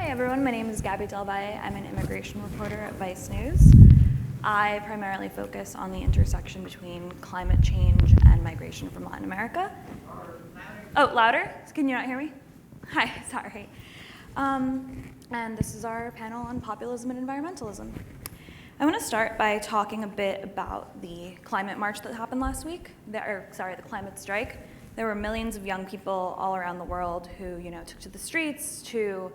everyone, my name is Gabby Delvalle. I'm an immigration reporter at Vice News. I primarily focus on the intersection between climate change and migration from Latin America. Oh, louder? Can you not hear me? Hi, sorry. And this is our panel on populism and environmentalism. I want to start by talking a bit about the climate march that happened last week, the climate strike. There were millions of young people all around the world who, took to the streets to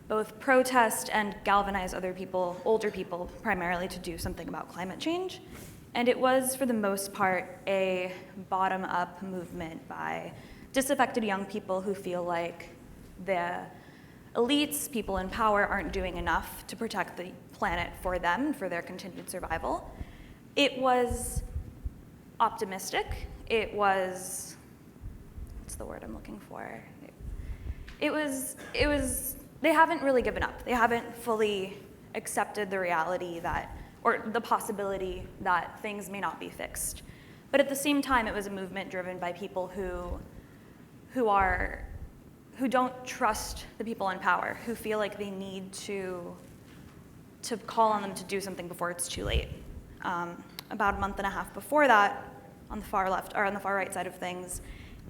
both protest and galvanize other people, older people primarily, to do something about climate change. And it was, for the most part, a bottom-up movement by disaffected young people who feel like the elites, people in power, aren't doing enough to protect the planet for them and for their continued survival. It was optimistic. It was, what's the word I'm looking for? It was, they haven't really given up. They haven't fully accepted the reality that, or the possibility that things may not be fixed. But at the same time, it was a movement driven by people who don't trust the people in power, who feel like they need to call on them to do something before it's too late. About a month and a half before that, on the far left, or on the far right side of things,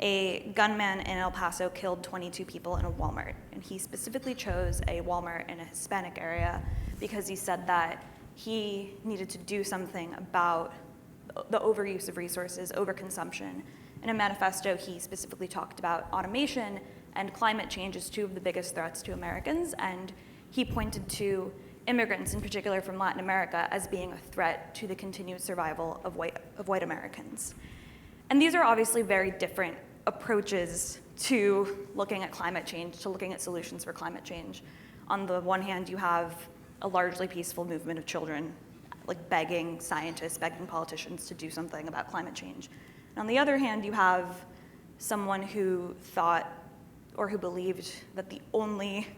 a gunman in El Paso killed 22 people in a Walmart. And he specifically chose a Walmart in a Hispanic area because he said that he needed to do something about the overuse of resources, overconsumption. In a manifesto, he specifically talked about automation and climate change as two of the biggest threats to Americans, and he pointed to immigrants, in particular from Latin America, as being a threat to the continued survival of white Americans. And these are obviously very different approaches to looking at climate change, to looking at solutions for climate change. On the one hand, you have a largely peaceful movement of children, like begging scientists, begging politicians to do something about climate change. And on the other hand, you have someone who thought or who believed that the only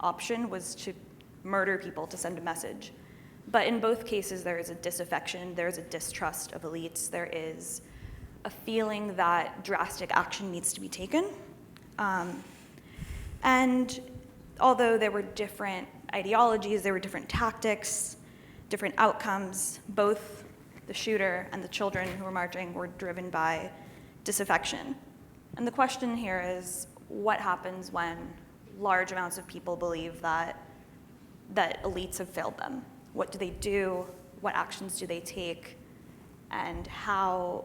option was to murder people to send a message. But in both cases, there is a disaffection, there is a distrust of elites, there is a feeling that drastic action needs to be taken. And although there were different ideologies, there were different tactics, different outcomes, both the shooter and the children who were marching were driven by disaffection. And the question here is, what happens when large amounts of people believe that elites have failed them? What do they do? What actions do they take? And how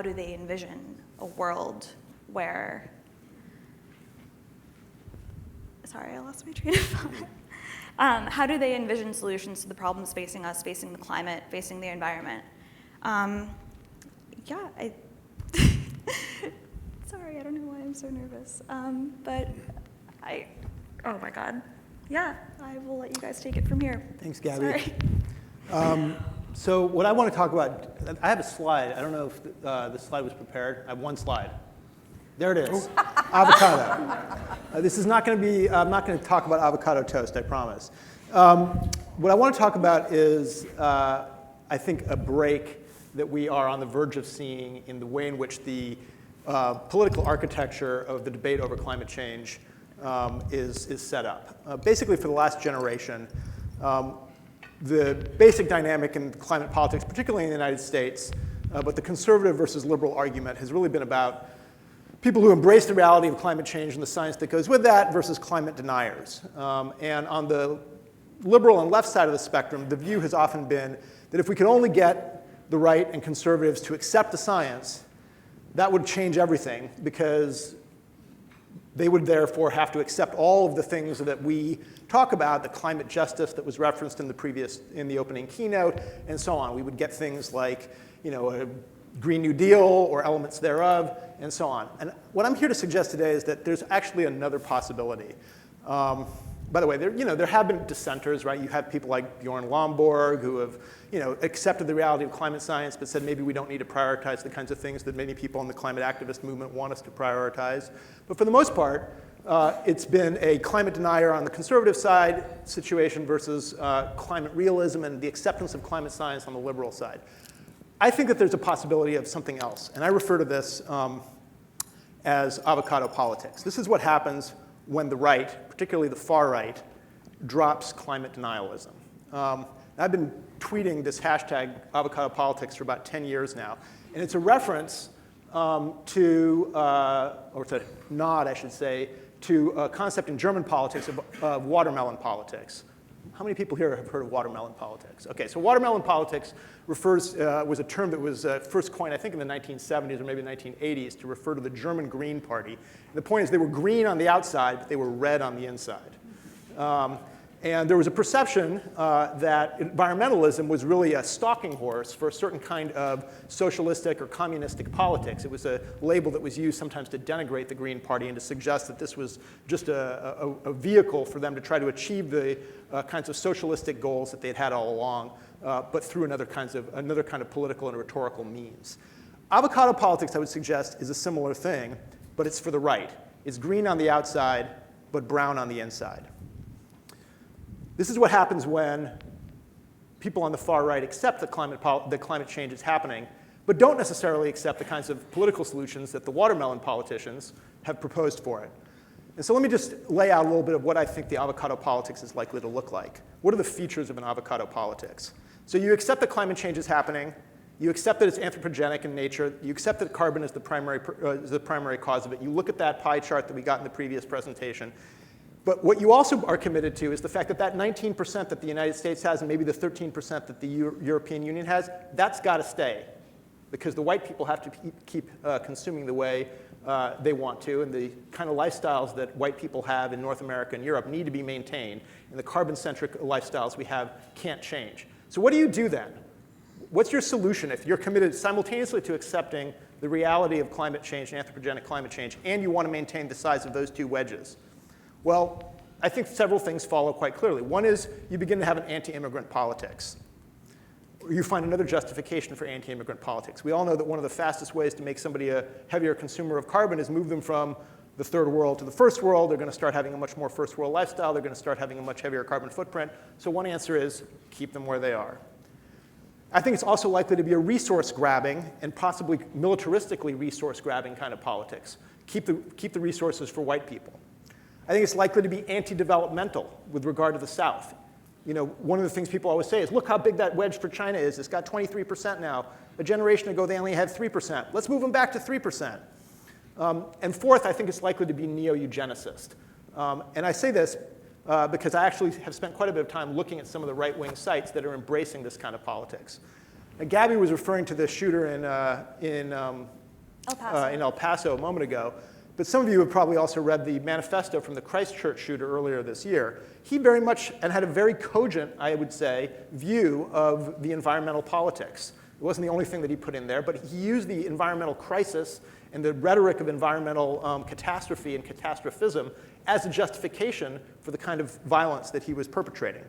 do they envision a world where, sorry, I lost my train of thought. How do they envision solutions to the problems facing us, facing the climate, facing the environment? Sorry, I don't know why I'm so nervous. Oh my God. Yeah, I will let you guys take it from here. Thanks, Gabby. So what I want to talk about, I have a slide. I don't know if the slide was prepared. I have one slide. There it is, avocado. This is not going to be, I'm not going to talk about avocado toast, I promise. What I want to talk about is, I think, a break that we are on the verge of seeing in the way in which the political architecture of the debate over climate change is set up. Basically, for the last generation, the basic dynamic in climate politics, particularly in the United States, but the conservative versus liberal argument has really been about people who embrace the reality of climate change and the science that goes with that versus climate deniers. And on the liberal and left side of the spectrum, the view has often been that if we could only get the right and conservatives to accept the science, that would change everything, because they would therefore have to accept all of the things that we talk about, the climate justice that was referenced in the opening keynote, and so on. We would get things like, a Green New Deal or elements thereof, and so on. And what I'm here to suggest today is that there's actually another possibility. By the way, there have been dissenters, right? You have people like Bjorn Lomborg who have, accepted the reality of climate science, but said maybe we don't need to prioritize the kinds of things that many people in the climate activist movement want us to prioritize. But for the most part, it's been a climate denier on the conservative side situation versus climate realism and the acceptance of climate science on the liberal side. I think that there's a possibility of something else, and I refer to this as avocado politics. This is what happens when the right, particularly the far right, drops climate denialism. I've been tweeting this hashtag Avocado Politics for about 10 years now, and it's a reference or it's a nod, I should say, to a concept in German politics of watermelon politics. How many people here have heard of watermelon politics? Okay, so watermelon politics was a term that was first coined, I think, in the 1970s or maybe 1980s to refer to the German Green Party. And the point is they were green on the outside, but they were red on the inside. And there was a perception that environmentalism was really a stalking horse for a certain kind of socialistic or communistic politics. It was a label that was used sometimes to denigrate the Green Party and to suggest that this was just a vehicle for them to try to achieve the kinds of socialistic goals that they'd had all along, but through another kind of political and rhetorical means. Avocado politics, I would suggest, is a similar thing, but it's for the right. It's green on the outside, but brown on the inside. This is what happens when people on the far right accept that climate change is happening, but don't necessarily accept the kinds of political solutions that the watermelon politicians have proposed for it. And so let me just lay out a little bit of what I think the avocado politics is likely to look like. What are the features of an avocado politics? So you accept that climate change is happening. You accept that it's anthropogenic in nature. You accept that carbon is the primary cause of it. You look at that pie chart that we got in the previous presentation. But what you also are committed to is the fact that that 19% that the United States has and maybe the 13% that the European Union has, that's got to stay. Because the white people have to keep consuming the way they want to, and the kind of lifestyles that white people have in North America and Europe need to be maintained, and the carbon-centric lifestyles we have can't change. So what do you do then? What's your solution if you're committed simultaneously to accepting the reality of climate change and anthropogenic climate change, and you want to maintain the size of those two wedges? Well, I think several things follow quite clearly. One is you begin to have an anti-immigrant politics. Or you find another justification for anti-immigrant politics. We all know that one of the fastest ways to make somebody a heavier consumer of carbon is move them from the third world to the first world. They're going to start having a much more first world lifestyle. They're going to start having a much heavier carbon footprint. So one answer is keep them where they are. I think it's also likely to be a resource grabbing and possibly militaristically resource grabbing kind of politics. Keep the resources for white people. I think it's likely to be anti-developmental with regard to the South. You know, one of the things people always say is, look how big that wedge for China is. It's got 23% now. A generation ago, they only had 3%. Let's move them back to 3%. And fourth, I think it's likely to be neo-eugenicist. And I say this because I actually have spent quite a bit of time looking at some of the right-wing sites that are embracing this kind of politics. Now, Gabby was referring to the shooter in El Paso a moment ago. But some of you have probably also read the manifesto from the Christchurch shooter earlier this year. He very much, and had a very cogent, I would say, view of the environmental politics. It wasn't the only thing that he put in there, but he used the environmental crisis and the rhetoric of environmental catastrophe and catastrophism as a justification for the kind of violence that he was perpetrating.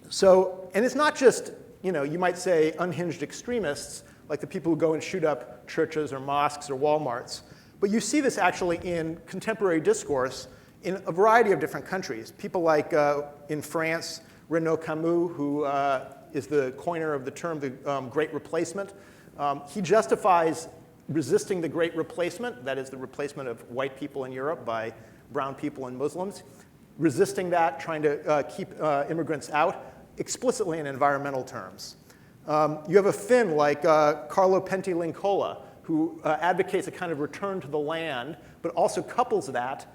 So, and it's not just, you know, you might say unhinged extremists, like the people who go and shoot up churches or mosques or Walmarts. But you see this actually in contemporary discourse in a variety of different countries. People like in France, Renaud Camus, who is the coiner of the term the Great Replacement. He justifies resisting the Great Replacement, that is the replacement of white people in Europe by brown people and Muslims, resisting that, trying to keep immigrants out, explicitly in environmental terms. You have a Finn like Carlo Pentilincola, who advocates a kind of return to the land, but also couples that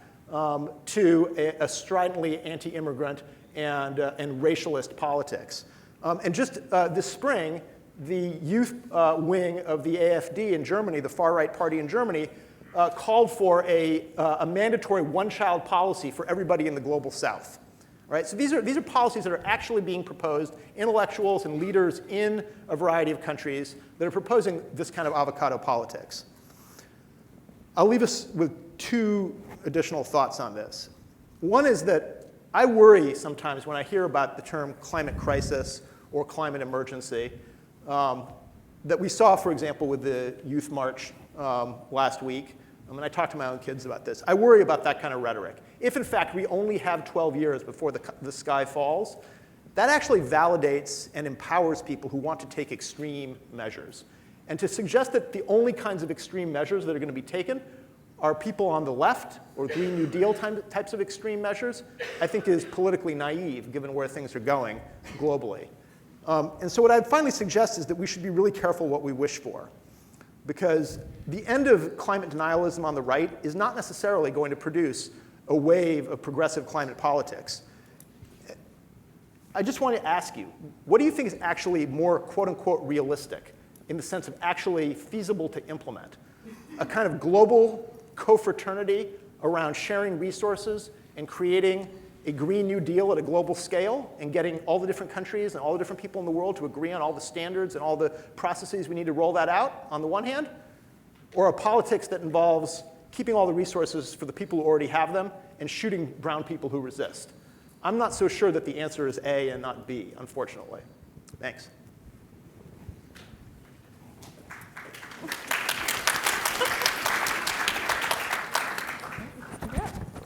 to a stridently anti-immigrant and racialist politics. And just this spring, the youth wing of the AfD in Germany, the far-right party in Germany, called for a mandatory one-child policy for everybody in the global south. Right? So these are policies that are actually being proposed, intellectuals and leaders in a variety of countries that are proposing this kind of avocado politics. I'll leave us with two additional thoughts on this. One is that I worry sometimes when I hear about the term climate crisis or climate emergency that we saw, for example, with the youth march last week. I mean, I talked to my own kids about this. I worry about that kind of rhetoric. If, in fact, we only have 12 years before the sky falls, that actually validates and empowers people who want to take extreme measures. And to suggest that the only kinds of extreme measures that are going to be taken are people on the left or Green New Deal types of extreme measures, I think is politically naive given where things are going globally. And so what I'd finally suggest is that we should be really careful what we wish for, because the end of climate denialism on the right is not necessarily going to produce a wave of progressive climate politics. I just want to ask you, what do you think is actually more quote-unquote realistic in the sense of actually feasible to implement? A kind of global co-fraternity around sharing resources and creating a Green New Deal at a global scale and getting all the different countries and all the different people in the world to agree on all the standards and all the processes we need to roll that out on the one hand? Or a politics that involves keeping all the resources for the people who already have them and shooting brown people who resist? I'm not so sure that the answer is A and not B, unfortunately. Thanks.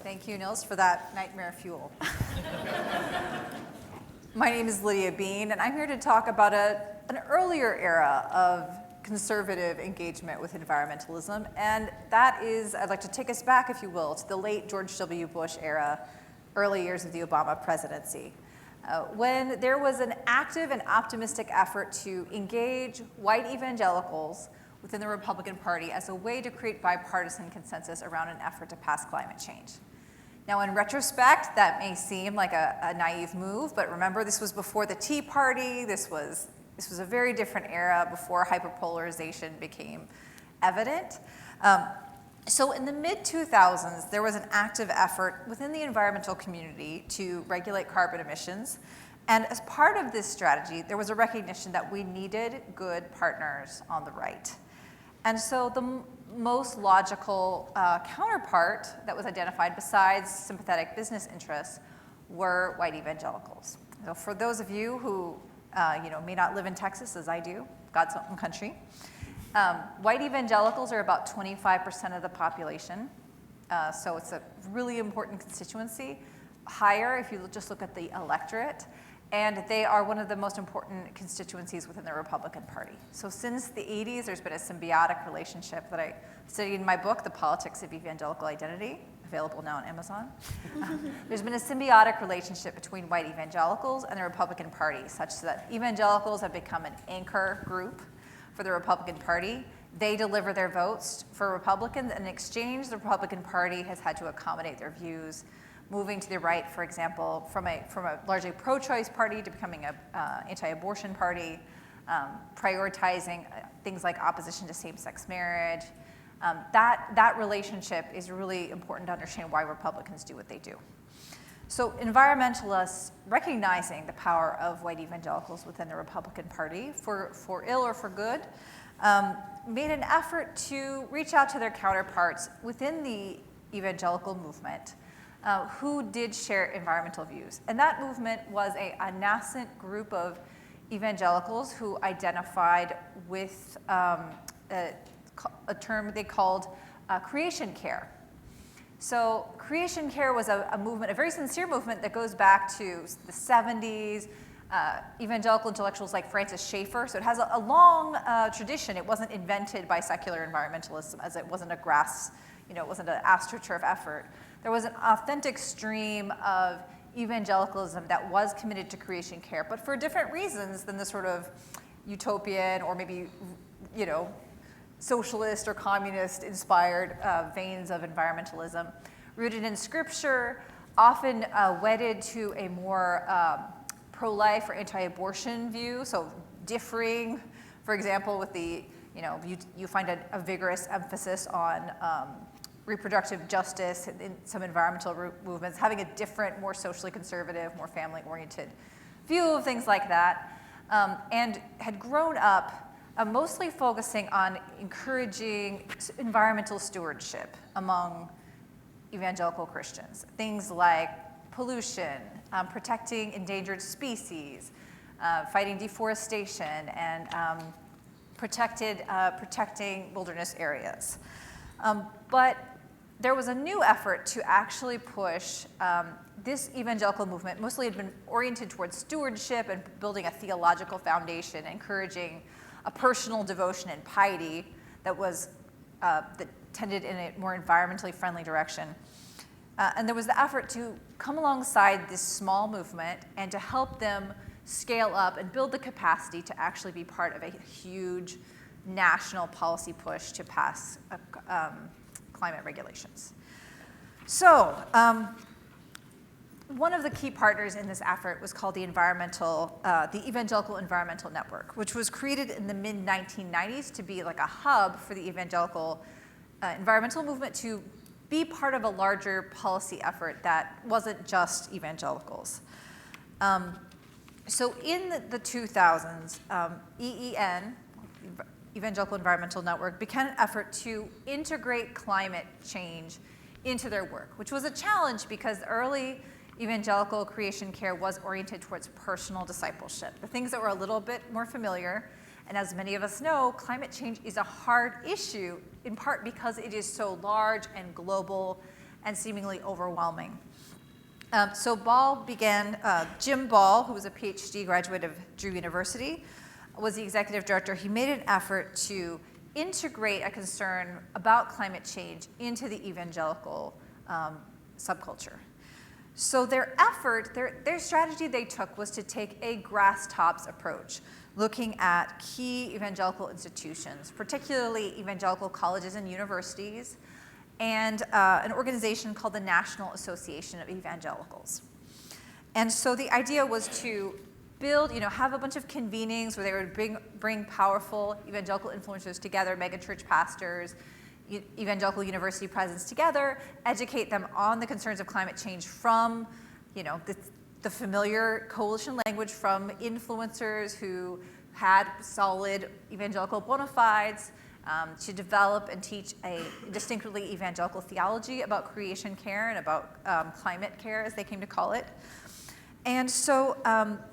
Thank you, Nils, for that nightmare fuel. My name is Lydia Bean, and I'm here to talk about an earlier era of conservative engagement with environmentalism, and that is, I'd like to take us back, if you will, to the late George W. Bush era, early years of the Obama presidency, when there was an active and optimistic effort to engage white evangelicals within the Republican Party as a way to create bipartisan consensus around an effort to pass climate change. Now, in retrospect, that may seem like a naive move, but remember, this was before the Tea Party. This was a very different era before hyperpolarization became evident. So in the mid-2000s, there was an active effort within the environmental community to regulate carbon emissions. And as part of this strategy, there was a recognition that we needed good partners on the right. And so the most logical counterpart that was identified besides sympathetic business interests were white evangelicals. So for those of you who may not live in Texas as I do, God's own country, white evangelicals are about 25% of the population. So it's a really important constituency, higher if you just look at the electorate. And they are one of the most important constituencies within the Republican Party. So since the 80s, there's been a symbiotic relationship that I studied in my book, The Politics of Evangelical Identity, available now on Amazon. There's been a symbiotic relationship between white evangelicals and the Republican Party, such that evangelicals have become an anchor group for the Republican Party. They deliver their votes for Republicans, and in exchange, the Republican Party has had to accommodate their views, moving to the right, for example, from a largely pro-choice party to becoming an anti-abortion party, prioritizing things like opposition to same-sex marriage. That relationship is really important to understand why Republicans do what they do. So environmentalists, recognizing the power of white evangelicals within the Republican Party, for ill or for good, made an effort to reach out to their counterparts within the evangelical movement who did share environmental views. And that movement was a nascent group of evangelicals who identified with a term they called creation care. So creation care was a movement, a very sincere movement that goes back to the 70s, evangelical intellectuals like Francis Schaeffer. So it has a long tradition. It wasn't invented by secular environmentalism, as it wasn't a grass, it wasn't an astroturf effort. There was an authentic stream of evangelicalism that was committed to creation care, but for different reasons than the sort of utopian or maybe, socialist or communist inspired veins of environmentalism, rooted in scripture, often wedded to a more pro-life or anti-abortion view, so differing, for example, with the, you find a vigorous emphasis on reproductive justice in some environmental movements, having a different, more socially conservative, more family-oriented view of things like that, and had grown up mostly focusing on encouraging environmental stewardship among evangelical Christians. Things like pollution, protecting endangered species, fighting deforestation, and protecting wilderness areas. But there was a new effort to actually push this evangelical movement. Mostly had been oriented towards stewardship and building a theological foundation, encouraging a personal devotion and piety that was that tended in a more environmentally friendly direction. And there was the effort to come alongside this small movement and to help them scale up and build the capacity to actually be part of a huge national policy push to pass climate regulations. So one of the key partners in this effort was called the Evangelical Environmental Network, which was created in the mid-1990s to be like a hub for the evangelical environmental movement to be part of a larger policy effort that wasn't just evangelicals. So in the 2000s, EEN, Evangelical Environmental Network, began an effort to integrate climate change into their work, which was a challenge because early evangelical creation care was oriented towards personal discipleship, the things that were a little bit more familiar. And as many of us know, climate change is a hard issue, in part because it is so large and global and seemingly overwhelming. So Jim Ball, who was a PhD graduate of Drew University, was the executive director. He made an effort to integrate a concern about climate change into the evangelical subculture. So their effort, their strategy they took was to take a grass tops approach, looking at key evangelical institutions, particularly evangelical colleges and universities, and an organization called the National Association of Evangelicals. And so the idea was to build, have a bunch of convenings where they would bring powerful evangelical influencers together, megachurch pastors, evangelical university presidents together, educate them on the concerns of climate change from, the familiar coalition language from influencers who had solid evangelical bona fides, to develop and teach a distinctly evangelical theology about creation care and about climate care, as they came to call it. And so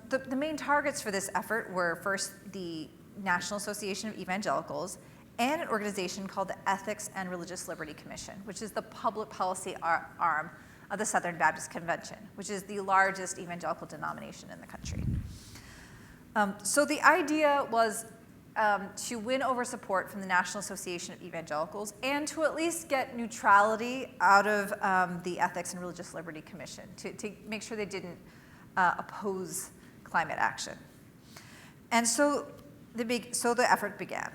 the main targets for this effort were first the National Association of Evangelicals and an organization called the Ethics and Religious Liberty Commission, which is the public policy arm of the Southern Baptist Convention, which is the largest evangelical denomination in the country. So the idea was to win over support from the National Association of Evangelicals and to at least get neutrality out of the Ethics and Religious Liberty Commission to make sure they didn't oppose climate action. And so the effort began.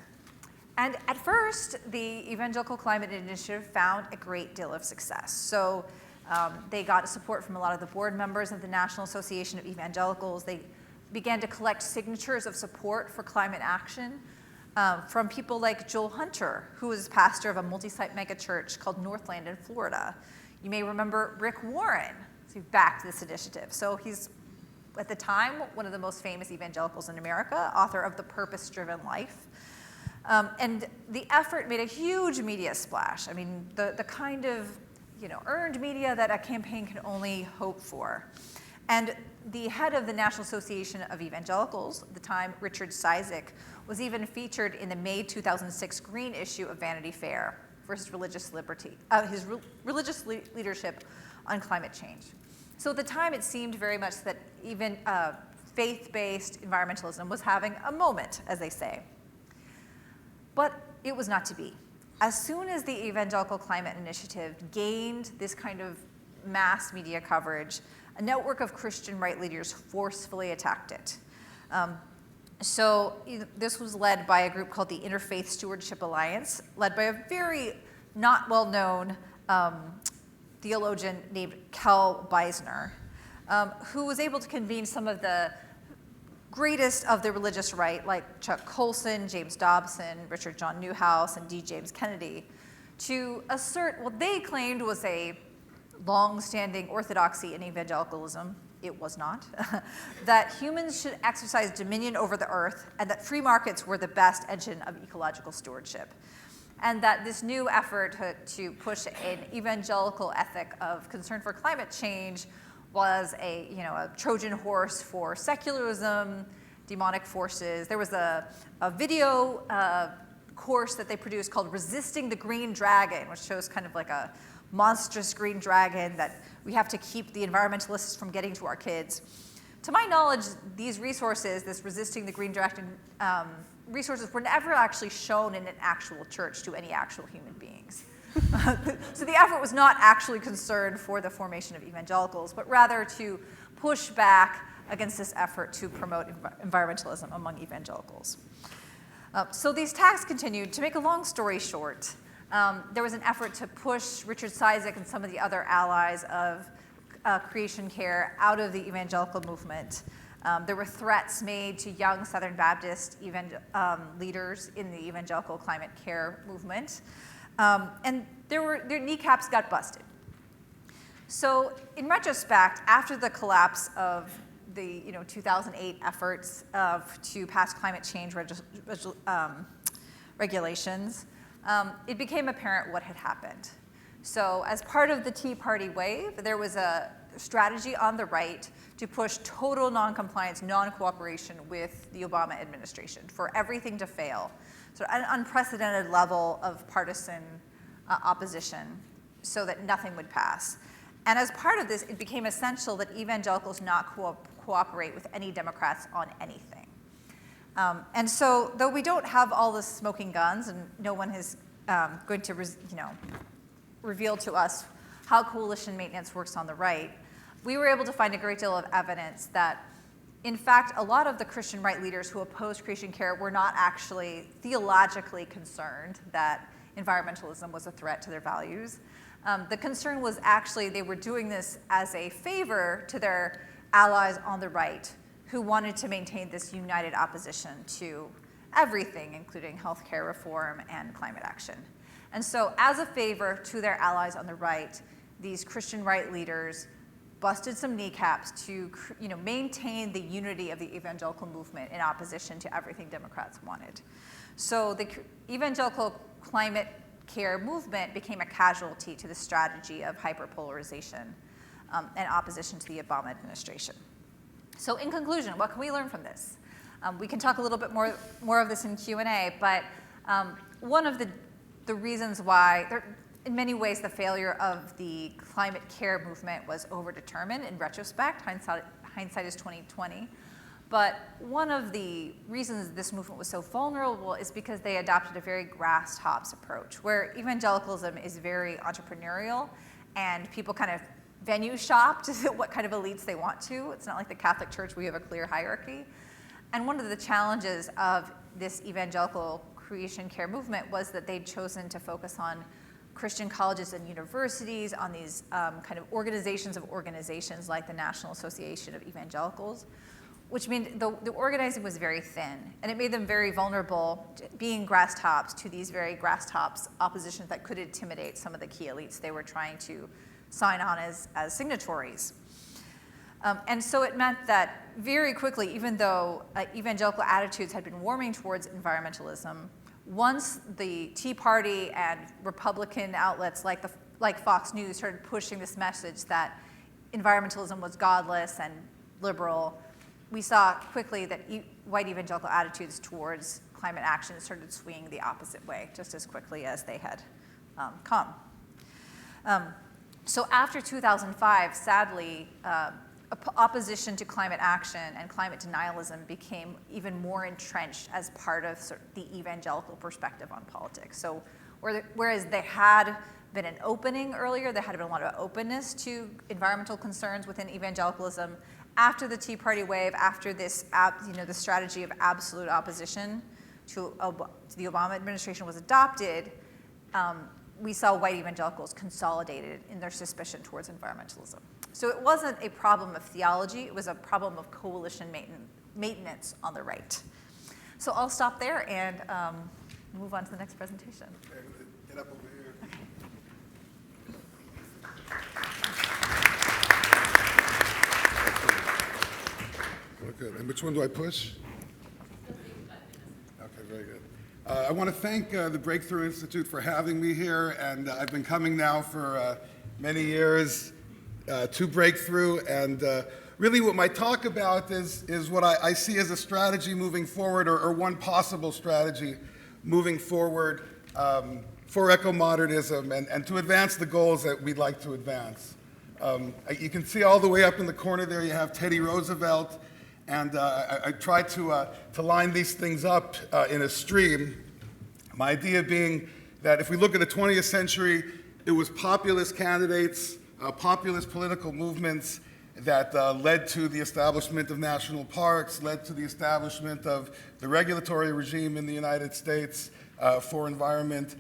And at first, the Evangelical Climate Initiative found a great deal of success. So they got support from a lot of the board members of the National Association of Evangelicals. They began to collect signatures of support for climate action from people like Joel Hunter, who was pastor of a multi-site megachurch called Northland in Florida. You may remember Rick Warren, who backed this initiative. So he's, at the time, one of the most famous evangelicals in America, author of The Purpose-Driven Life. And the effort made a huge media splash. I mean, the kind of earned media that a campaign can only hope for. And the head of the National Association of Evangelicals, at the time, Richard Cizik, was even featured in the May 2006 Green issue of Vanity Fair for his religious leadership on climate change. So at the time, it seemed very much that even faith-based environmentalism was having a moment, as they say. But it was not to be. As soon as the Evangelical Climate Initiative gained this kind of mass media coverage, a network of Christian right leaders forcefully attacked it. So this was led by a group called the Interfaith Stewardship Alliance, led by a very not well-known theologian named Kel Beisner, who was able to convene some of the greatest of the religious right, like Chuck Colson, James Dobson, Richard John Newhouse, and D. James Kennedy, to assert what they claimed was a long-standing orthodoxy in evangelicalism. It was not. That humans should exercise dominion over the earth, and that free markets were the best engine of ecological stewardship. And that this new effort to push an evangelical ethic of concern for climate change was a Trojan horse for secularism, demonic forces. There was a video course that they produced called Resisting the Green Dragon, which shows kind of like a monstrous green dragon that we have to keep the environmentalists from getting to our kids. To my knowledge, these resources, this Resisting the Green Dragon resources, were never actually shown in an actual church to any actual human beings. So the effort was not actually concerned for the formation of evangelicals, but rather to push back against this effort to promote environmentalism among evangelicals. So these attacks continued. To make a long story short, there was an effort to push Richard Cizik and some of the other allies of creation care out of the evangelical movement. There were threats made to young Southern Baptist leaders in the evangelical climate care movement. And their kneecaps got busted. So in retrospect, after the collapse of the 2008 efforts to pass climate change regulations, it became apparent what had happened. So as part of the Tea Party wave, there was a strategy on the right to push total noncompliance, non-cooperation with the Obama administration for everything to fail. So an unprecedented level of partisan opposition so that nothing would pass. And as part of this, it became essential that evangelicals not cooperate with any Democrats on anything. And so, though we don't have all the smoking guns, and no one is going to reveal to us how coalition maintenance works on the right, we were able to find a great deal of evidence that, in fact, a lot of the Christian right leaders who opposed creation care were not actually theologically concerned that environmentalism was a threat to their values. The concern was actually they were doing this as a favor to their allies on the right who wanted to maintain this united opposition to everything, including healthcare reform and climate action. And so as a favor to their allies on the right, these Christian right leaders busted some kneecaps to maintain the unity of the evangelical movement in opposition to everything Democrats wanted. So the evangelical climate care movement became a casualty to the strategy of hyperpolarization and opposition to the Obama administration. So in conclusion, what can we learn from this? We can talk a little bit more of this in Q&A, but one of the reasons why, in many ways, the failure of the climate care movement was overdetermined in retrospect. Hindsight is 20/20. But one of the reasons this movement was so vulnerable is because they adopted a very grass tops approach, where evangelicalism is very entrepreneurial, and people kind of venue shop to what kind of elites they want to. It's not like the Catholic Church where you have a clear hierarchy. And one of the challenges of this evangelical creation care movement was that they'd chosen to focus on Christian colleges and universities, on these kind of organizations of organizations like the National Association of Evangelicals, which meant the organizing was very thin, and it made them very vulnerable, being grass tops, to these very grass tops oppositions that could intimidate some of the key elites they were trying to sign on as signatories. And so it meant that very quickly, even though evangelical attitudes had been warming towards environmentalism, once the Tea Party and Republican outlets like Fox News started pushing this message that environmentalism was godless and liberal, we saw quickly that white evangelical attitudes towards climate action started swinging the opposite way just as quickly as they had come. So after 2005, sadly, opposition to climate action and climate denialism became even more entrenched as part of the evangelical perspective on politics. So whereas there had been an opening earlier, there had been a lot of openness to environmental concerns within evangelicalism, after the Tea Party wave, after this, the strategy of absolute opposition to the Obama administration was adopted, we saw white evangelicals consolidated in their suspicion towards environmentalism. So it wasn't a problem of theology, it was a problem of coalition maintenance on the right. So I'll stop there and move on to the next presentation. Okay, get up over here. Okay. Good. And which one do I push? Okay, very good. I want to thank the Breakthrough Institute for having me here, and I've been coming now for many years to Breakthrough, and really what my talk about is what I see as a strategy moving forward, or one possible strategy moving forward for eco-modernism and to advance the goals that we'd like to advance. You can see all the way up in the corner there you have Teddy Roosevelt, and I tried to line these things up in a stream. My idea being that if we look at the 20th century, it was populist candidates, populist political movements that led to the establishment of national parks, led to the establishment of the regulatory regime in the United States for environment.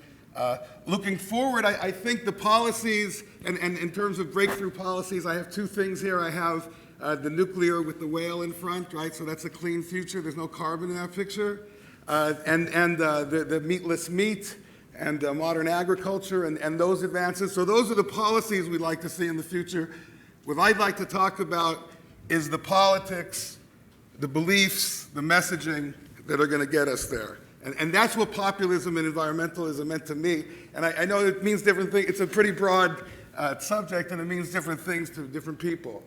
Looking forward, I think the policies, and in terms of breakthrough policies, I have two things here. I have the nuclear with the whale in front, right? So that's a clean future. There's no carbon in that picture. And the meatless meat and modern agriculture and those advances. So those are the policies we'd like to see in the future. What I'd like to talk about is the politics, the beliefs, the messaging that are going to get us there. And that's what populism and environmentalism meant to me. And I know it means different things. It's a pretty broad subject, and it means different things to different people.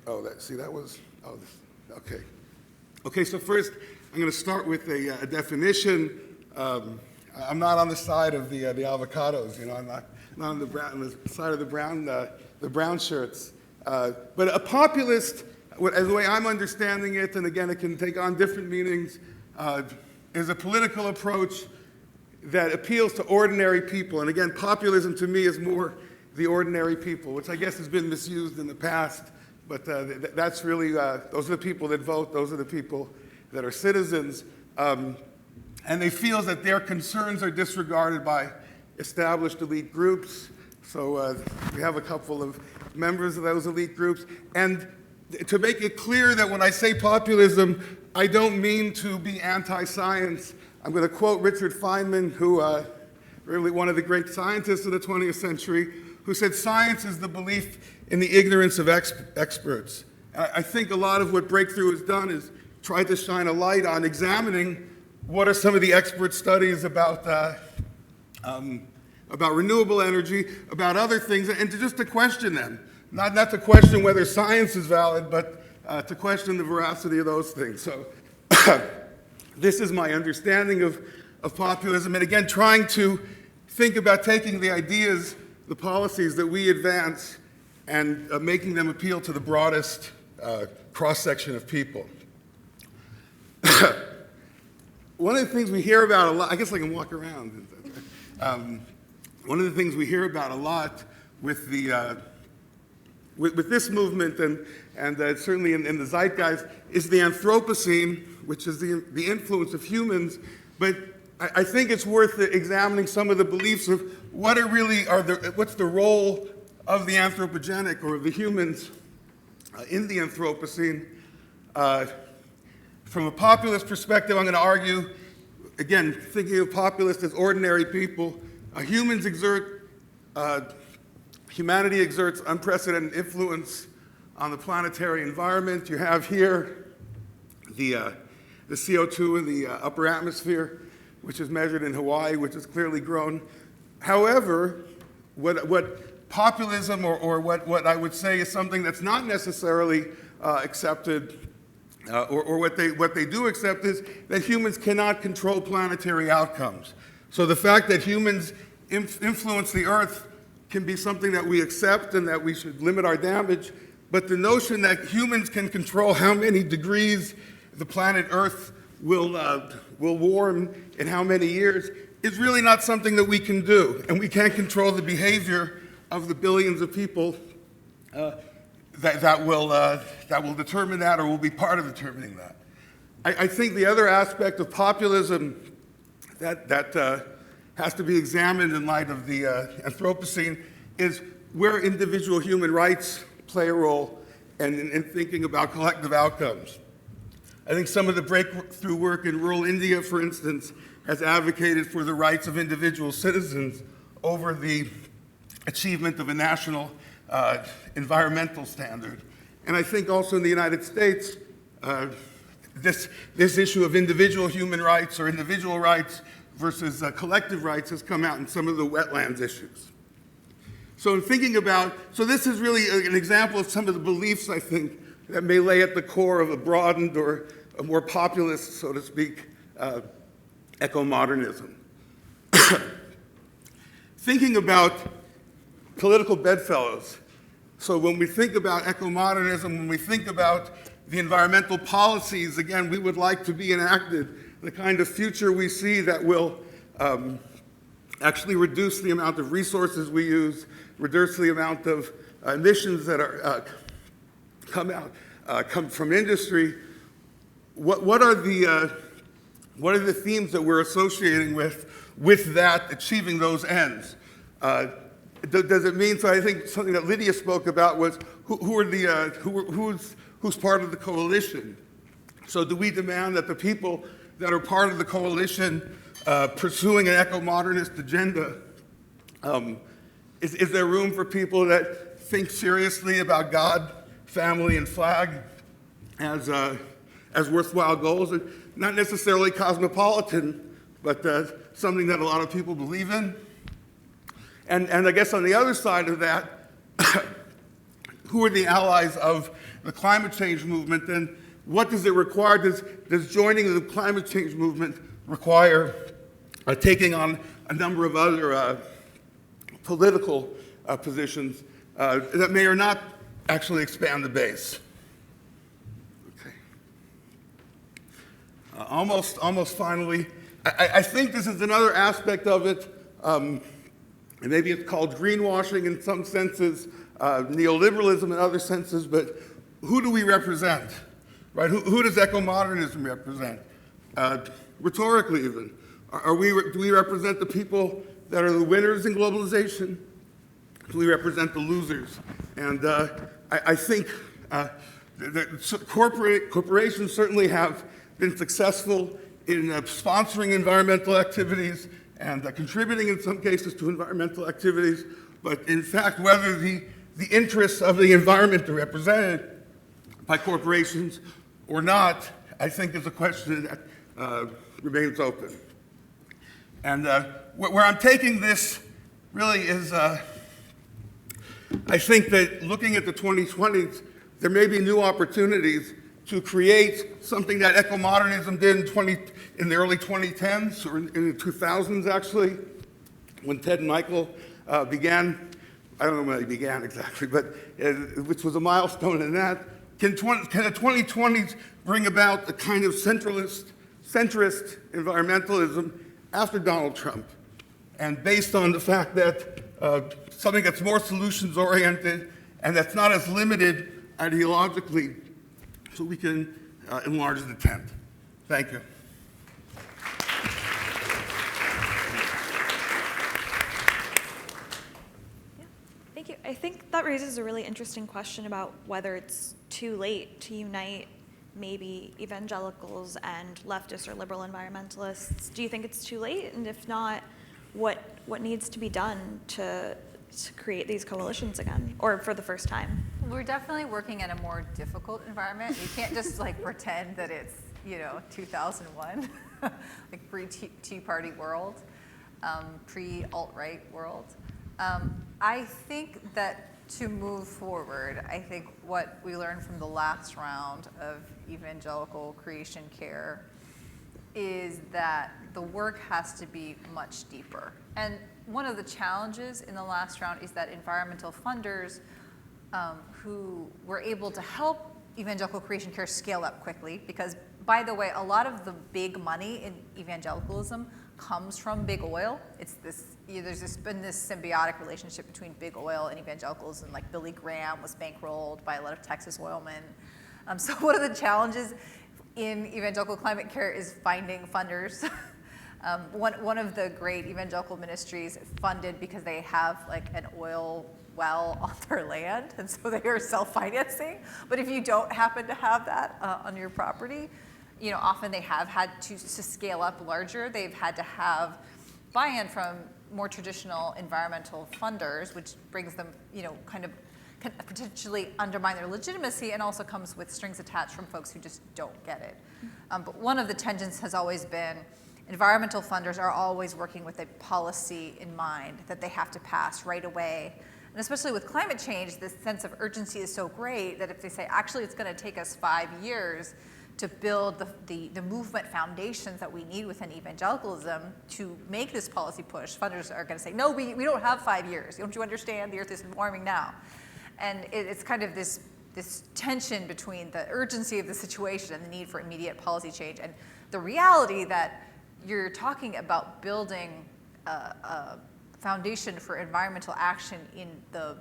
Oh, okay. Okay, so first, I'm going to start with a definition. I'm not on the side of the avocados, you know. I'm not on the side of the brown shirts. But a populist, the way I'm understanding it, and again, it can take on different meanings, is a political approach that appeals to ordinary people. And again, populism to me is more the ordinary people, which I guess has been misused in the past. But that's really, those are the people that vote, those are the people that are citizens. And they feel that their concerns are disregarded by established elite groups. So we have a couple of members of those elite groups. And to make it clear that when I say populism, I don't mean to be anti-science. I'm going to quote Richard Feynman, who really one of the great scientists of the 20th century, who said science is the belief in the ignorance of experts. And I think a lot of what Breakthrough has done is try to shine a light on examining what are some of the expert studies about renewable energy, about other things, and just to question them. Not to question whether science is valid, but to question the veracity of those things. So this is my understanding of populism. And again, trying to think about taking the ideas, the policies that we advance, and making them appeal to the broadest cross-section of people. One of the things we hear about a lot, I guess I can walk around. One of the things we hear about a lot with the with this movement and certainly in the zeitgeist is the Anthropocene, which is the influence of humans. But I think it's worth examining some of the beliefs of what are really what's the role of the anthropogenic or of the humans in the Anthropocene. From a populist perspective, I'm going to argue, again, thinking of populists as ordinary people, humanity exerts unprecedented influence on the planetary environment. You have here the CO2 in the upper atmosphere, which is measured in Hawaii, which has clearly grown. However, what populism or what I would say is something that's not necessarily accepted, or what they do accept is that humans cannot control planetary outcomes. So the fact that humans influence the Earth can be something that we accept and that we should limit our damage, but the notion that humans can control how many degrees the planet Earth will warm in how many years is really not something that we can do, and we can't control the behavior of the billions of people that will determine that or will be part of determining that. I think the other aspect of populism that has to be examined in light of the Anthropocene is where individual human rights play a role in thinking about collective outcomes. I think some of the breakthrough work in rural India, for instance, has advocated for the rights of individual citizens over the achievement of a national environmental standard. And I think also in the United States, this issue of individual human rights or individual rights versus collective rights has come out in some of the wetlands issues. So in thinking about, so this is really an example of some of the beliefs, I think, that may lay at the core of a broadened or a more populist, so to speak, eco-modernism. Thinking about political bedfellows. So when we think about eco-modernism, when we think about the environmental policies, again, we would like to be enacted, the kind of future we see that will actually reduce the amount of resources we use, reduce the amount of emissions that are come from industry. What are the themes that we're associating with that, achieving those ends? Does it mean, so I think something that Lydia spoke about was who's part of the coalition? So do we demand that the people that are part of the coalition pursuing an eco-modernist agenda, is there room for people that think seriously about God, family, and flag as worthwhile goals, and not necessarily cosmopolitan, but something that a lot of people believe in? And I guess on the other side of that, who are the allies of the climate change movement, and what does it require? Does joining the climate change movement require taking on a number of other political positions that may or not actually expand the base? Okay. Almost finally, I think this is another aspect of it. And maybe it's called greenwashing in some senses, neoliberalism in other senses, but who do we represent, right? Who does eco-modernism represent? Rhetorically even. Do we represent the people that are the winners in globalization? Do we represent the losers? And I think that corporations certainly have been successful in sponsoring environmental activities and contributing in some cases to environmental activities, but in fact, whether the interests of the environment are represented by corporations or not, I think is a question that remains open. And where I'm taking this really is, I think that looking at the 2020s, there may be new opportunities to create something that eco-modernism did in the early 2010s, or in the 2000s actually, when Ted and Michael began. I don't know when they began exactly, but which was a milestone in that. Can the 2020s bring about a kind of centrist environmentalism after Donald Trump? And based on the fact that something that's more solutions-oriented and that's not as limited ideologically, so we can enlarge the tent. Thank you. Thank you. I think that raises a really interesting question about whether it's too late to unite maybe evangelicals and leftist or liberal environmentalists. Do you think it's too late? And if not, what needs to be done to create these coalitions again, or for the first time? We're definitely working in a more difficult environment. You can't just like pretend that it's 2001, like pre-Tea Party world, pre-alt-right world. I think that to move forward, I think what we learned from the last round of evangelical creation care is that the work has to be much deeper. And one of the challenges in the last round is that environmental funders who were able to help evangelical creation care scale up quickly, because by the way, a lot of the big money in evangelicalism comes from big oil. It's this, there's been this symbiotic relationship between big oil and evangelicals, and like Billy Graham was bankrolled by a lot of Texas oilmen. So one of the challenges in evangelical climate care is finding funders. One of the great evangelical ministries funded because they have like an oil well on their land, and so they are self-financing. But if you don't happen to have that on your property, often they have had to scale up larger. They've had to have buy-in from more traditional environmental funders, which brings them, can potentially undermine their legitimacy, and also comes with strings attached from folks who just don't get it. But one of the tensions has always been environmental funders are always working with a policy in mind that they have to pass right away. And especially with climate change, this sense of urgency is so great that if they say, actually, it's going to take us 5 years to build the movement foundations that we need within evangelicalism to make this policy push, funders are going to say, no, we don't have 5 years. Don't you understand? The earth is warming now. And it's kind of this tension between the urgency of the situation and the need for immediate policy change, and the reality that you're talking about building a foundation for environmental action in the,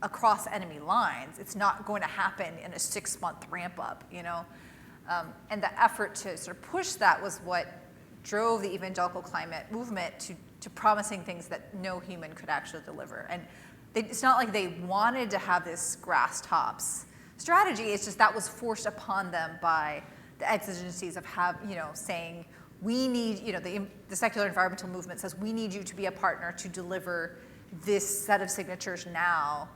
across enemy lines. It's not going to happen in a 6-month ramp up, and the effort to sort of push that was what drove the evangelical climate movement to promising things that no human could actually deliver. And it's not like they wanted to have this grass tops strategy. It's just that was forced upon them by the exigencies of saying, we need, the secular environmental movement says, we need you to be a partner to deliver this set of signatures now.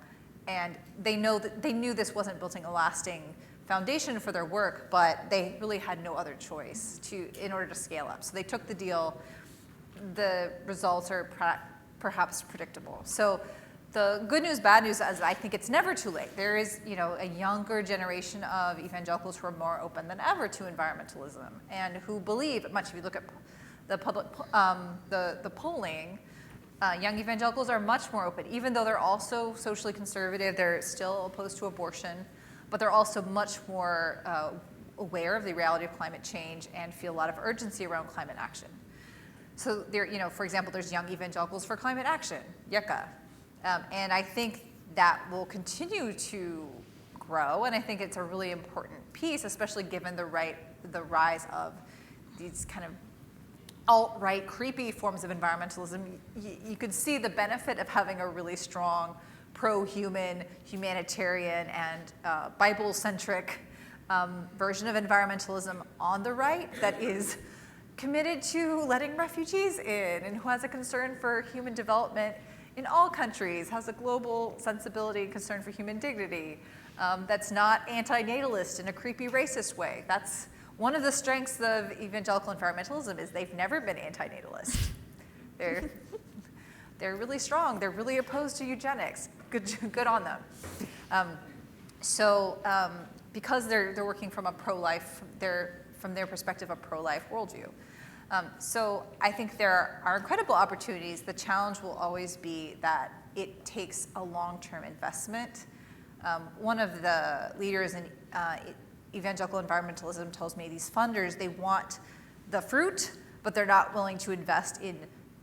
And they knew this wasn't building a lasting foundation for their work, but they really had no other choice in order to scale up. So they took the deal. The results are perhaps predictable. So the good news, bad news is I think it's never too late. There is, a younger generation of evangelicals who are more open than ever to environmentalism and who believe, much if you look at the public, the polling, young evangelicals are much more open, even though they're also socially conservative. They're still opposed to abortion, but they're also much more aware of the reality of climate change and feel a lot of urgency around climate action. So there, for example, there's Young Evangelicals for Climate Action, YECA. And I think that will continue to grow, and I think it's a really important piece, especially given the rise of these kind of alt-right, creepy forms of environmentalism. You could see the benefit of having a really strong pro-human, humanitarian, and Bible-centric version of environmentalism on the right that is committed to letting refugees in and who has a concern for human development in all countries, has a global sensibility and concern for human dignity, that's not anti-natalist in a creepy racist way. That's one of the strengths of evangelical environmentalism is they've never been anti-natalist. They're really strong. They're really opposed to eugenics. Good on them. Because they're working from a pro-life, from their perspective, a pro-life worldview. So I think there are incredible opportunities. The challenge will always be that it takes a long-term investment. One of the leaders in evangelical environmentalism tells me these funders, they want the fruit, but they're not willing to invest in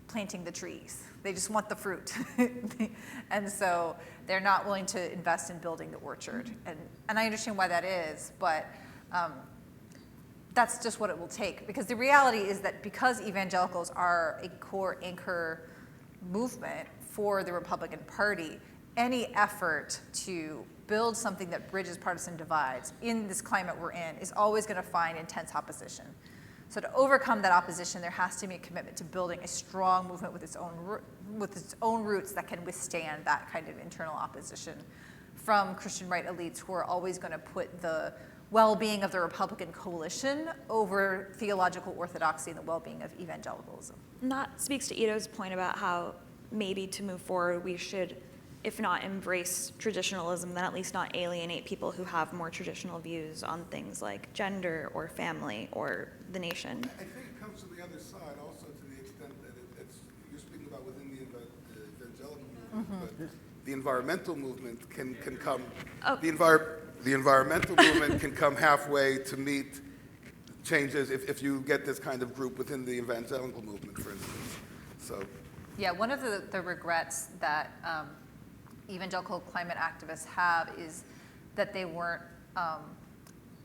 planting the trees. They just want the fruit. And so they're not willing to invest in building the orchard. And I understand why that is, but that's just what it will take. Because the reality is that because evangelicals are a core anchor movement for the Republican Party, any effort to build something that bridges partisan divides in this climate we're in is always going to find intense opposition. So to overcome that opposition, there has to be a commitment to building a strong movement with its own roots that can withstand that kind of internal opposition from Christian right elites who are always going to put the well-being of the Republican coalition over theological orthodoxy and the well-being of evangelicalism. And that speaks to Ito's point about how maybe to move forward we should, if not embrace traditionalism, then at least not alienate people who have more traditional views on things like gender or family or the nation. I think it comes to the other side also to the extent that it's you're speaking about within the evangelical movement, but the environmental movement can come. Oh. The environmental movement can come halfway to meet changes if you get this kind of group within the evangelical movement, for instance. So. Yeah, one of the regrets that evangelical climate activists have is that they weren't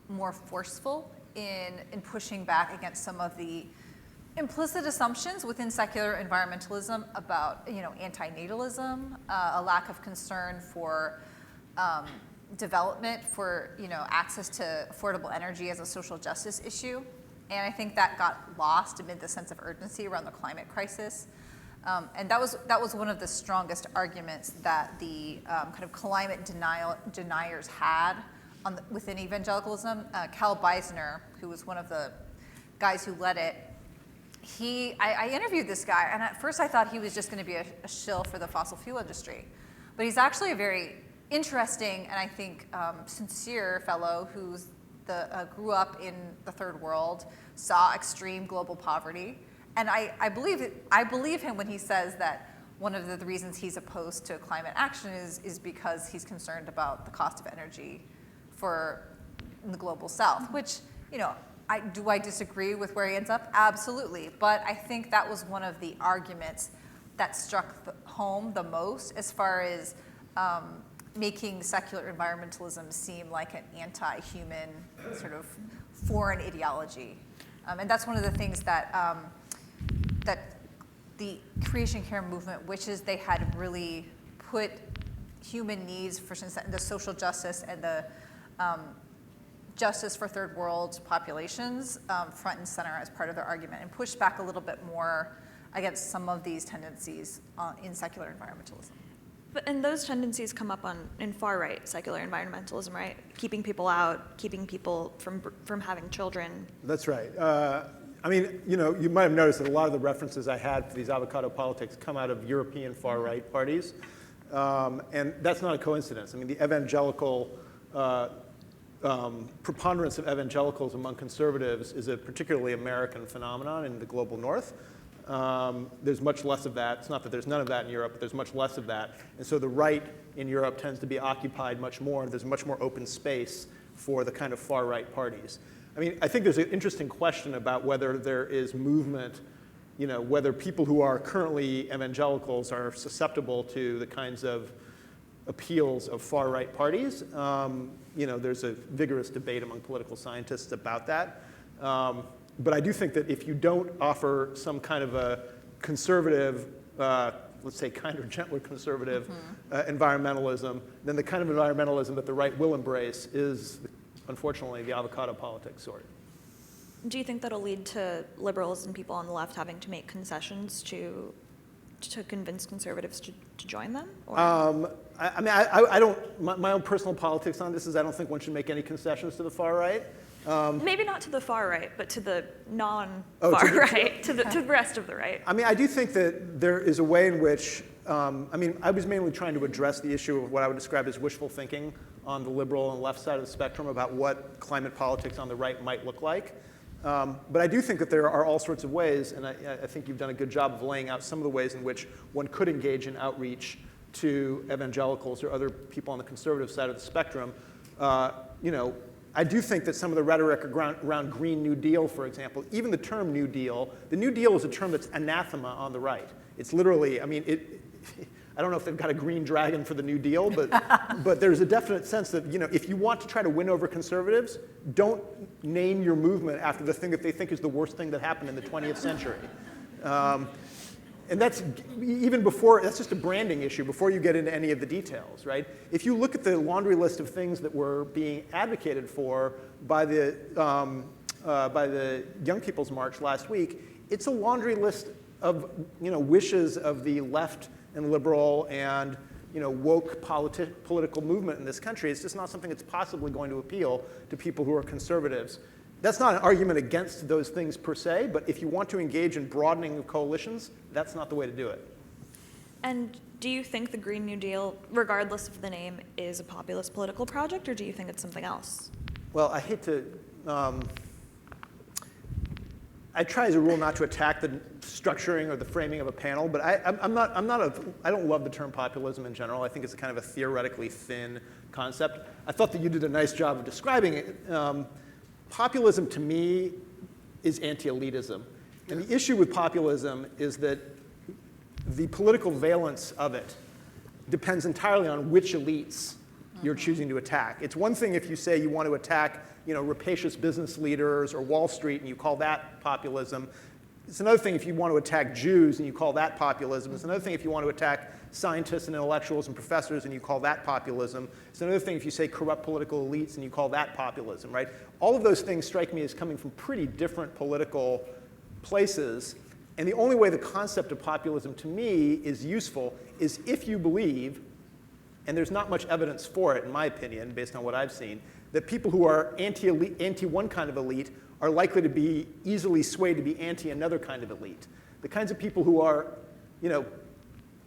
more forceful in pushing back against some of the implicit assumptions within secular environmentalism about anti-natalism, a lack of concern for development, for access to affordable energy as a social justice issue, and I think that got lost amid the sense of urgency around the climate crisis. And that was one of the strongest arguments that the kind of climate deniers had within evangelicalism. Cal Beisner, who was one of the guys who led it, I interviewed this guy, and at first I thought he was just going to be a shill for the fossil fuel industry. But he's actually a very interesting and I think sincere fellow who's grew up in the third world, saw extreme global poverty. And I believe him when he says that one of the reasons he's opposed to climate action is because he's concerned about the cost of energy for the global south, which, Do I disagree with where he ends up? Absolutely. But I think that was one of the arguments that struck home the most as far as making secular environmentalism seem like an anti-human sort of foreign ideology. And that's one of the things that, that the creation care movement wishes they had really put human needs, for instance, the social justice and the justice for third world populations front and center as part of their argument, and push back a little bit more against some of these tendencies in secular environmentalism. And those tendencies come up in far-right secular environmentalism, right? Keeping people out, keeping people from having children. That's right. I mean, you might have noticed that a lot of the references I had for these avocado politics come out of European far-right parties. And that's not a coincidence. I mean, the evangelical preponderance of evangelicals among conservatives is a particularly American phenomenon in the global north. There's much less of that. It's not that there's none of that in Europe, but there's much less of that. And so the right in Europe tends to be occupied much more, and there's much more open space for the kind of far-right parties. I mean, I think there's an interesting question about whether there is movement, whether people who are currently evangelicals are susceptible to the kinds of appeals of far-right parties. There's a vigorous debate among political scientists about that. But I do think that if you don't offer some kind of a conservative, let's say kinder, gentler conservative environmentalism, then the kind of environmentalism that the right will embrace is, unfortunately, the avocado politics sort. Do you think that'll lead to liberals and people on the left having to make concessions to convince conservatives to join them? Or? I don't, my own personal politics on this is I don't think one should make any concessions to the far right. Maybe not to the far right, but to the non-far right, to the rest of the right. I mean, I do think that there is a way in which, I was mainly trying to address the issue of what I would describe as wishful thinking on the liberal and left side of the spectrum about what climate politics on the right might look like. But I do think that there are all sorts of ways, and I think you've done a good job of laying out some of the ways in which one could engage in outreach to evangelicals or other people on the conservative side of the spectrum. I do think that some of the rhetoric around Green New Deal, for example, even the term New Deal, the New Deal is a term that's anathema on the right. It's literally, I don't know if they've got a green dragon for the New Deal, but there's a definite sense that, if you want to try to win over conservatives, don't name your movement after the thing that they think is the worst thing that happened in the 20th century. And that's even before, that's just a branding issue before you get into any of the details, right? If you look at the laundry list of things that were being advocated for by the Young People's March last week, it's a laundry list of wishes of the left and liberal and woke political movement in this country. It's just not something that's possibly going to appeal to people who are conservatives. That's not an argument against those things per se, but if you want to engage in broadening of coalitions, that's not the way to do it. And do you think the Green New Deal, regardless of the name, is a populist political project, or do you think it's something else? Well, I hate to, I try as a rule not to attack the structuring or the framing of a panel, but I don't love the term populism in general. I think it's kind of a theoretically thin concept. I thought that you did a nice job of describing it. Populism, to me, is anti-elitism. And the issue with populism is that the political valence of it depends entirely on which elites you're choosing to attack. It's one thing if you say you want to attack rapacious business leaders or Wall Street and you call that populism. It's another thing if you want to attack Jews and you call that populism. It's another thing if you want to attack scientists and intellectuals and professors and you call that populism. It's another thing if you say corrupt political elites and you call that populism, right? All of those things strike me as coming from pretty different political places. And the only way the concept of populism to me is useful is if you believe, and there's not much evidence for it in my opinion, based on what I've seen, that people who are anti one kind of elite are likely to be easily swayed to be anti another kind of elite. The kinds of people who are,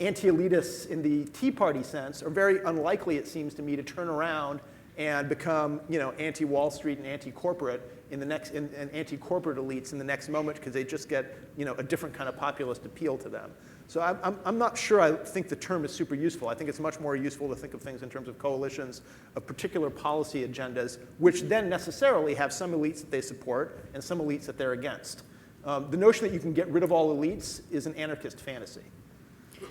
anti-elitists in the Tea Party sense are very unlikely, it seems to me, to turn around and become, anti-Wall Street and anti-corporate in the next, and anti-corporate elites in the next moment because they just get, a different kind of populist appeal to them. So I'm not sure I think the term is super useful. I think it's much more useful to think of things in terms of coalitions of particular policy agendas, which then necessarily have some elites that they support and some elites that they're against. The notion that you can get rid of all elites is an anarchist fantasy.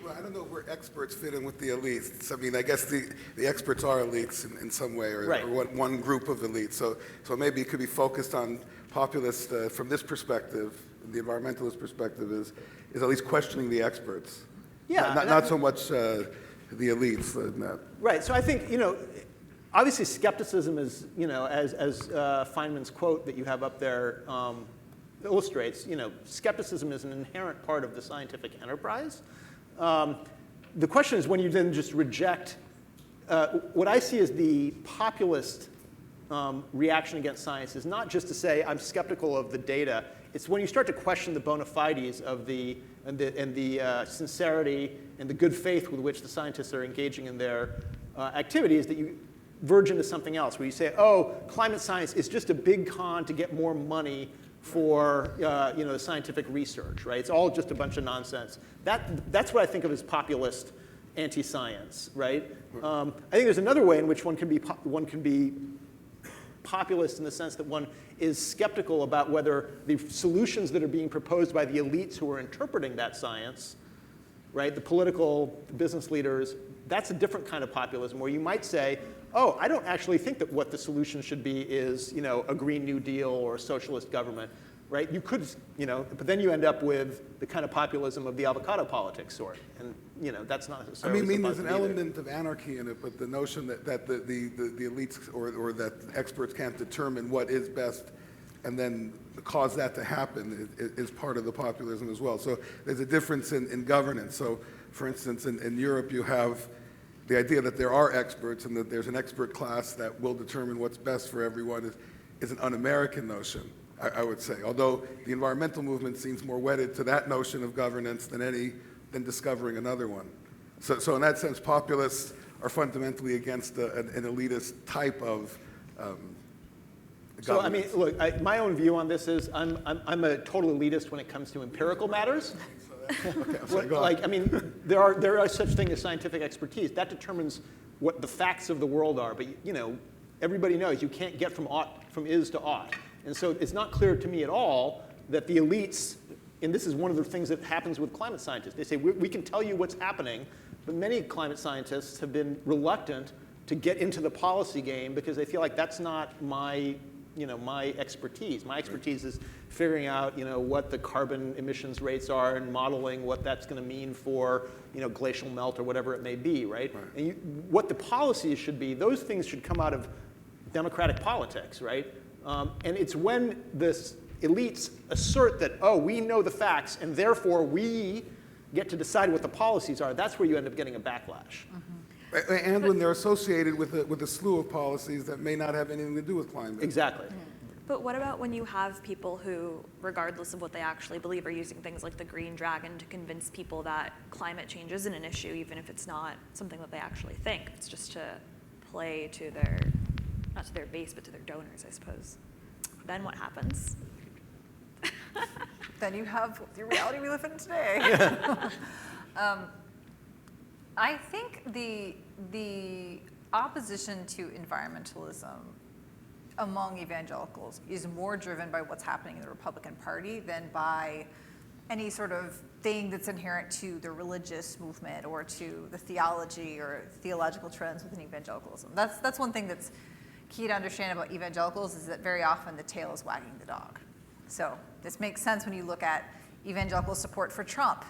Well, I don't know where experts fit in with the elites. I mean, I guess the experts are elites in some way, or, right. or one group of elites. So maybe it could be focused on populists from this perspective. The environmentalist perspective is at least questioning the experts. Yeah, not so much the elites. Right. So I think obviously skepticism is as Feynman's quote that you have up there illustrates. Skepticism is an inherent part of the scientific enterprise. The question is when you then just reject, what I see as the populist reaction against science is not just to say I'm skeptical of the data. It's when you start to question the bona fides of the sincerity and the good faith with which the scientists are engaging in their activities that you verge into something else, where you say, oh, climate science is just a big con to get more money for the scientific research, right? It's all just a bunch of nonsense. That's what I think of as populist anti-science, right? I think there's another way in which one can be populist in the sense that one is skeptical about whether the solutions that are being proposed by the elites who are interpreting that science, right, the political, the business leaders, that's a different kind of populism where you might say, oh, I don't actually think that what the solution should be is, a Green New Deal or a socialist government, right? You could, but then you end up with the kind of populism of the avocado politics sort, and that's not necessarily. I mean, there's an element of anarchy in it, but the notion that the elites or that experts can't determine what is best, and then cause that to happen is part of the populism as well. So there's a difference in governance. So, for instance, in Europe, you have the idea that there are experts and that there's an expert class that will determine what's best for everyone is an un-American notion, I would say. Although the environmental movement seems more wedded to that notion of governance than discovering another one. So in that sense, populists are fundamentally against an elitist type of governance. So I mean, look, my own view on this is I'm a total elitist when it comes to empirical matters. Okay, there are such things as scientific expertise. That determines what the facts of the world are. But everybody knows you can't get from is to ought. And so it's not clear to me at all that the elites, and this is one of the things that happens with climate scientists. They say we can tell you what's happening, but many climate scientists have been reluctant to get into the policy game because they feel like that's not my expertise. My expertise is figuring out, what the carbon emissions rates are and modeling what that's going to mean for, glacial melt or whatever it may be, right? And what the policies should be, those things should come out of democratic politics, right? And it's when the elites assert that, oh, we know the facts and therefore we get to decide what the policies are, that's where you end up getting a backlash. Mm-hmm. And when they're associated with a slew of policies that may not have anything to do with climate. Exactly. But what about when you have people who, regardless of what they actually believe, are using things like the Green Dragon to convince people that climate change isn't an issue, even if it's not something that they actually think? It's just to play to their, not to their base, but to their donors, I suppose. Then what happens? Then you have the reality we live in today. I think the opposition to environmentalism among evangelicals is more driven by what's happening in the Republican Party than by any sort of thing that's inherent to the religious movement or to the theology or theological trends within evangelicalism. That's one thing that's key to understand about evangelicals is that very often the tail is wagging the dog. So this makes sense when you look at evangelical support for Trump.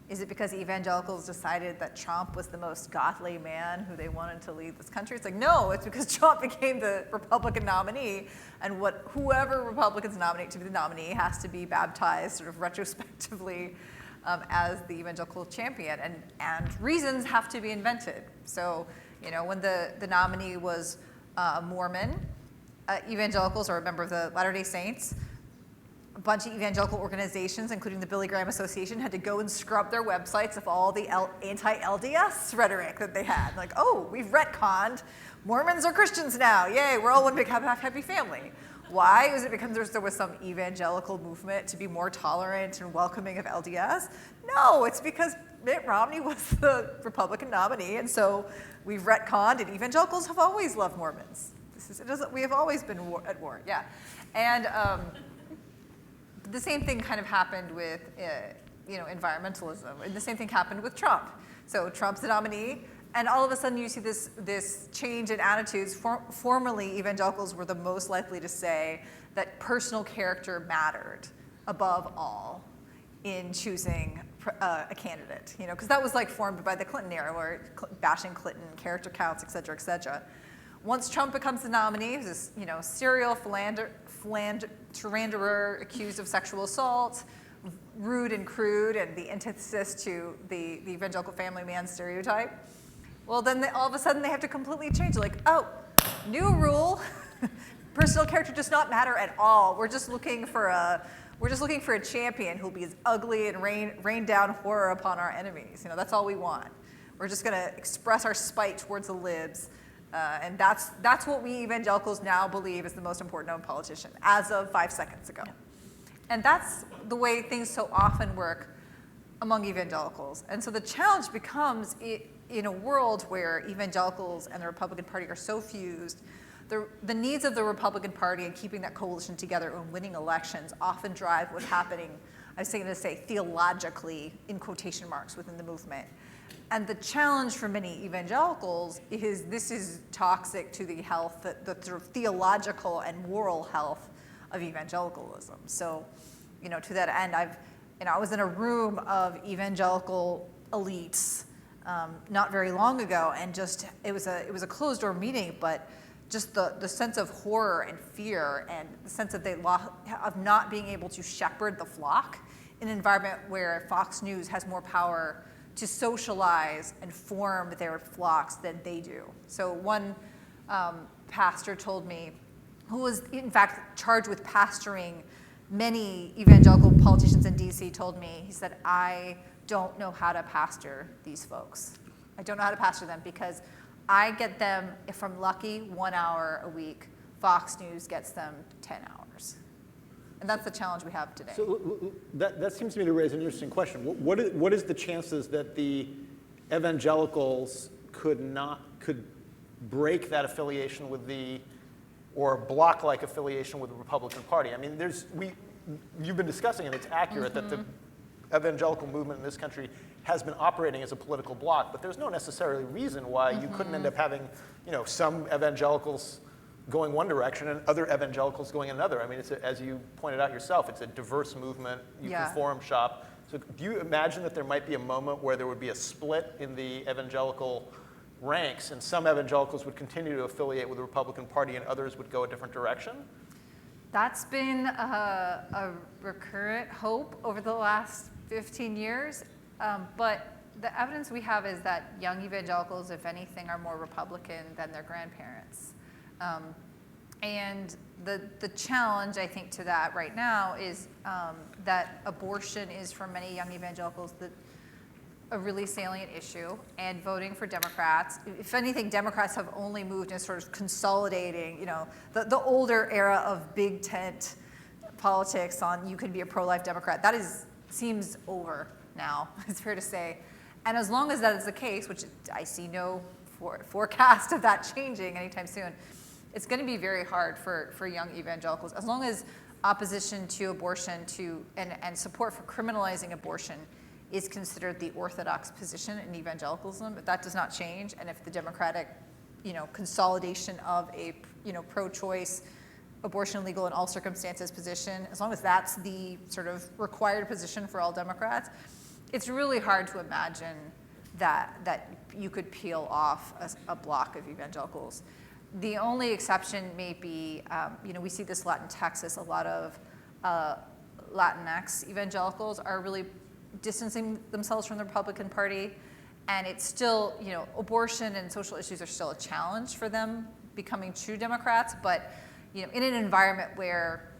Is it because evangelicals decided that Trump was the most godly man who they wanted to lead this country? It's like, no, it's because Trump became the Republican nominee, and whoever Republicans nominate to be the nominee has to be baptized sort of retrospectively as the evangelical champion, and reasons have to be invented. So, when the nominee was Mormon, evangelicals or a member of the Latter-day Saints a bunch of evangelical organizations, including the Billy Graham Association, had to go and scrub their websites of all the anti-LDS rhetoric that they had. Like, oh, we've retconned. Mormons are Christians now. Yay, we're all one big happy family. Why? Was it because there was some evangelical movement to be more tolerant and welcoming of LDS? No, it's because Mitt Romney was the Republican nominee, and so we've retconned, and evangelicals have always loved Mormons. We have always been at war, yeah. And the same thing kind of happened with environmentalism, and the same thing happened with Trump. So Trump's the nominee, and all of a sudden you see this change in attitudes. Formerly, evangelicals were the most likely to say that personal character mattered above all in choosing a candidate, because that was like formed by the Clinton era, where bashing Clinton, character counts, et cetera, et cetera. Once Trump becomes the nominee, he's this serial philanderer accused of sexual assault, rude and crude, and the antithesis to the evangelical family man stereotype. Well, then all of a sudden they have to completely change. Like, oh, new rule, personal character does not matter at all. We're just looking for a champion who'll be as ugly and rain down horror upon our enemies. That's all we want. We're just going to express our spite towards the libs. And that's what we evangelicals now believe is the most important known politician, as of 5 seconds ago. And that's the way things so often work among evangelicals. And so the challenge becomes, in a world where evangelicals and the Republican Party are so fused, the needs of the Republican Party and keeping that coalition together and winning elections often drive what's happening, I was going to say theologically, in quotation marks, within the movement. And the challenge for many evangelicals is this is toxic to the health, the sort of theological and moral health of evangelicalism. So, to that end, I was in a room of evangelical elites not very long ago, and it was a closed door meeting, but just the sense of horror and fear and the sense of of not being able to shepherd the flock in an environment where Fox News has more power to socialize and form their flocks than they do. So one pastor told me, who was in fact charged with pastoring many evangelical politicians in DC, told me, he said, I don't know how to pastor these folks. I don't know how to pastor them because I get them, if I'm lucky, 1 hour a week. Fox News gets them 10 hours. And that's the challenge we have today. So that seems to me to raise an interesting question. What is the chances that the evangelicals could break that affiliation with or block-like affiliation with the Republican Party? I mean, you've been discussing it. It's accurate that the evangelical movement in this country has been operating as a political bloc, but there's no necessarily reason why you couldn't end up having, some evangelicals going one direction and other evangelicals going another. I mean, as you pointed out yourself, it's a diverse movement. You can forum shop. So do you imagine that there might be a moment where there would be a split in the evangelical ranks and some evangelicals would continue to affiliate with the Republican Party and others would go a different direction? That's been a recurrent hope over the last 15 years. But the evidence we have is that young evangelicals, if anything, are more Republican than their grandparents. And the challenge, I think, to that right now is that abortion is, for many young evangelicals, a really salient issue, and voting for Democrats. If anything, Democrats have only moved in sort of consolidating, the older era of big tent politics on you can be a pro-life Democrat. That seems over now, it's fair to say. And as long as that is the case, which I see no forecast of that changing anytime soon, it's going to be very hard for young evangelicals. As long as opposition to abortion and support for criminalizing abortion is considered the orthodox position in evangelicalism, if that does not change, and if the Democratic, consolidation of a, pro-choice, abortion legal in all circumstances position, as long as that's the sort of required position for all Democrats, it's really hard to imagine that you could peel off a block of evangelicals. The only exception may be, we see this a lot in Texas, a lot of Latinx evangelicals are really distancing themselves from the Republican Party, and it's still, abortion and social issues are still a challenge for them becoming true Democrats, but in an environment where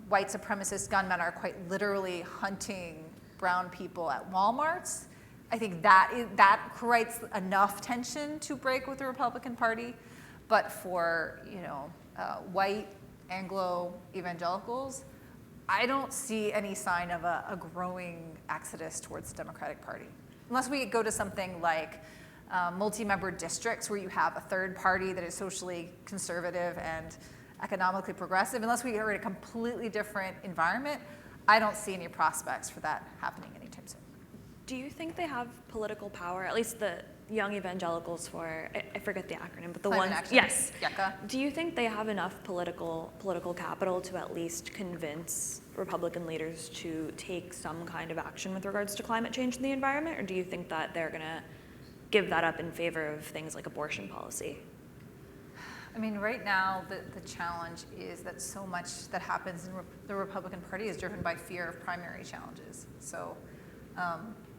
white supremacist gunmen are quite literally hunting brown people at Walmarts, I think that creates enough tension to break with the Republican Party. But for white Anglo evangelicals, I don't see any sign of a growing exodus towards the Democratic Party. Unless we go to something like multi-member districts where you have a third party that is socially conservative and economically progressive, unless we are in a completely different environment, I don't see any prospects for that happening anytime soon. Do you think they have political power, at least the young evangelicals for, I forget the acronym, but the Climate ones, Action, yes. YECA. Do you think they have enough political capital to at least convince Republican leaders to take some kind of action with regards to climate change in the environment, or do you think that they're gonna give that up in favor of things like abortion policy? I mean, right now, the challenge is that so much that happens in the Republican Party is driven by fear of primary challenges. So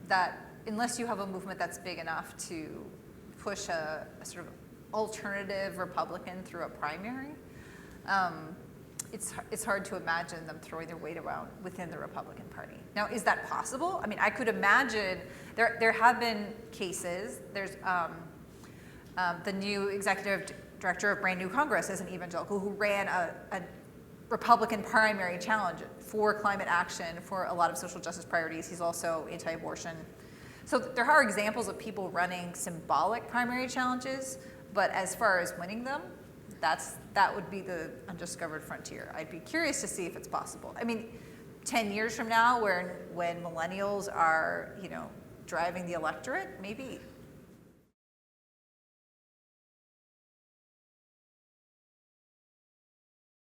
that unless you have a movement that's big enough to push a sort of alternative Republican through a primary, it's hard to imagine them throwing their weight around within the Republican Party. Now, is that possible? I mean, I could imagine there have been cases. There's the new executive director of Brand New Congress is an evangelical who ran a Republican primary challenge for climate action, for a lot of social justice priorities. He's also anti-abortion. So there are examples of people running symbolic primary challenges, but as far as winning them, that would be the undiscovered frontier. I'd be curious to see if it's possible. I mean, 10 years from now, when millennials are, driving the electorate, maybe